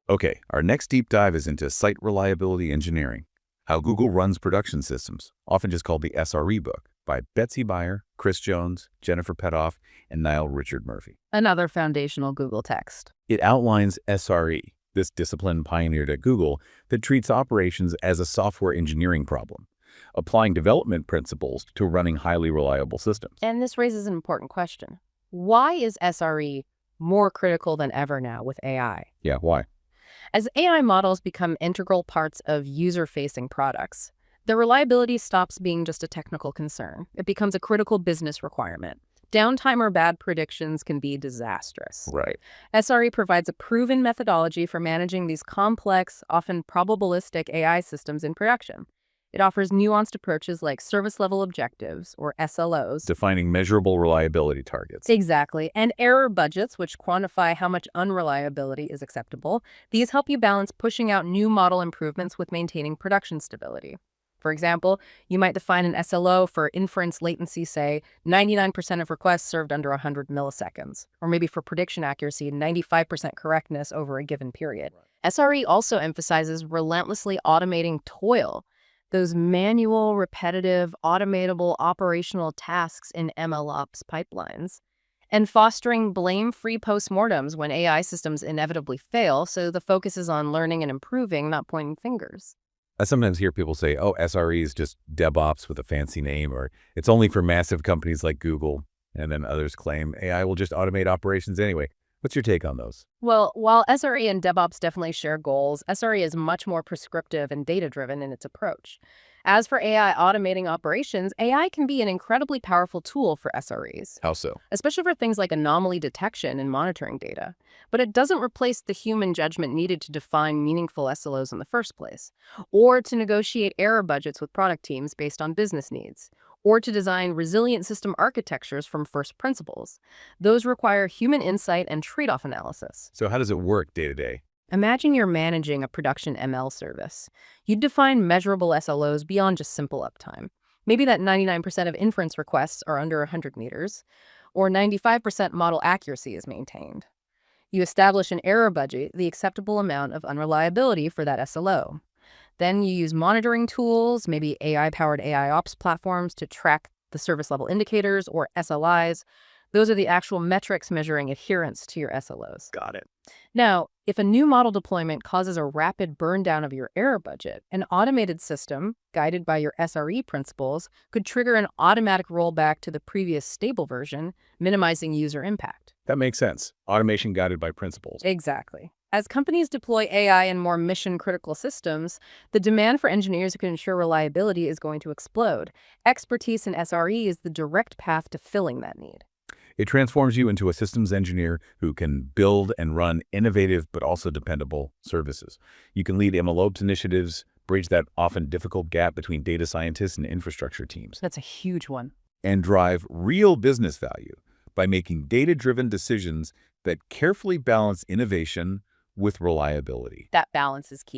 Okay, our next deep dive is into site reliability engineering, how Google runs production systems, often just called the SRE book, by Betsy Beyer, Chris Jones, Jennifer Petoff, and Niall Richard Murphy. Another foundational Google text. It outlines SRE, this discipline pioneered at Google that treats operations as a software engineering problem, applying development principles to running highly reliable systems. And this raises an important question. Why is SRE more critical than ever now with AI? Yeah, why? As AI models become integral parts of user-facing products, the reliability stops being just a technical concern. It becomes a critical business requirement. Downtime or bad predictions can be disastrous. Right. SRE provides a proven methodology for managing these complex, often probabilistic AI systems in production. It offers nuanced approaches like service-level objectives, or SLOs. Defining measurable reliability targets. Exactly. And error budgets, which quantify how much unreliability is acceptable. These help you balance pushing out new model improvements with maintaining production stability. For example, you might define an SLO for inference latency, say 99% of requests served under 100 milliseconds, or maybe for prediction accuracy, 95% correctness over a given period. SRE also emphasizes relentlessly automating toil, those manual, repetitive, automatable operational tasks in MLOps pipelines, and fostering blame-free postmortems when AI systems inevitably fail, so the focus is on learning and improving, not pointing fingers. I sometimes hear people say, oh, SRE is just DevOps with a fancy name, or it's only for massive companies like Google. And then others claim AI will just automate operations anyway. What's your take on those? Well, while SRE and DevOps definitely share goals, SRE is much more prescriptive and data-driven in its approach. As for AI automating operations, AI can be an incredibly powerful tool for SREs. How so? Especially for things like anomaly detection and monitoring data. But it doesn't replace the human judgment needed to define meaningful SLOs in the first place, or to negotiate error budgets with product teams based on business needs, or to design resilient system architectures from first principles. Those require human insight and trade-off analysis. So how does it work day to day? Imagine you're managing a production ML service. You'd define measurable SLOs beyond just simple uptime. Maybe that 99% of inference requests are under 100 meters, or 95% model accuracy is maintained. You establish an error budget, the acceptable amount of unreliability for that SLO. Then you use monitoring tools, maybe AI-powered AIOps platforms to track the service-level indicators, or SLIs. Those are the actual metrics measuring adherence to your SLOs. Got it. Now, if a new model deployment causes a rapid burn down of your error budget, an automated system, guided by your SRE principles, could trigger an automatic rollback to the previous stable version, minimizing user impact. That makes sense. Automation guided by principles. Exactly. As companies deploy AI in more mission-critical systems, the demand for engineers who can ensure reliability is going to explode. Expertise in SRE is the direct path to filling that need. It transforms you into a systems engineer who can build and run innovative but also dependable services. You can lead MLOps initiatives, bridge that often difficult gap between data scientists and infrastructure teams, That's a huge one. and drive real business value by making data-driven decisions that carefully balance innovation with reliability. That balance is key.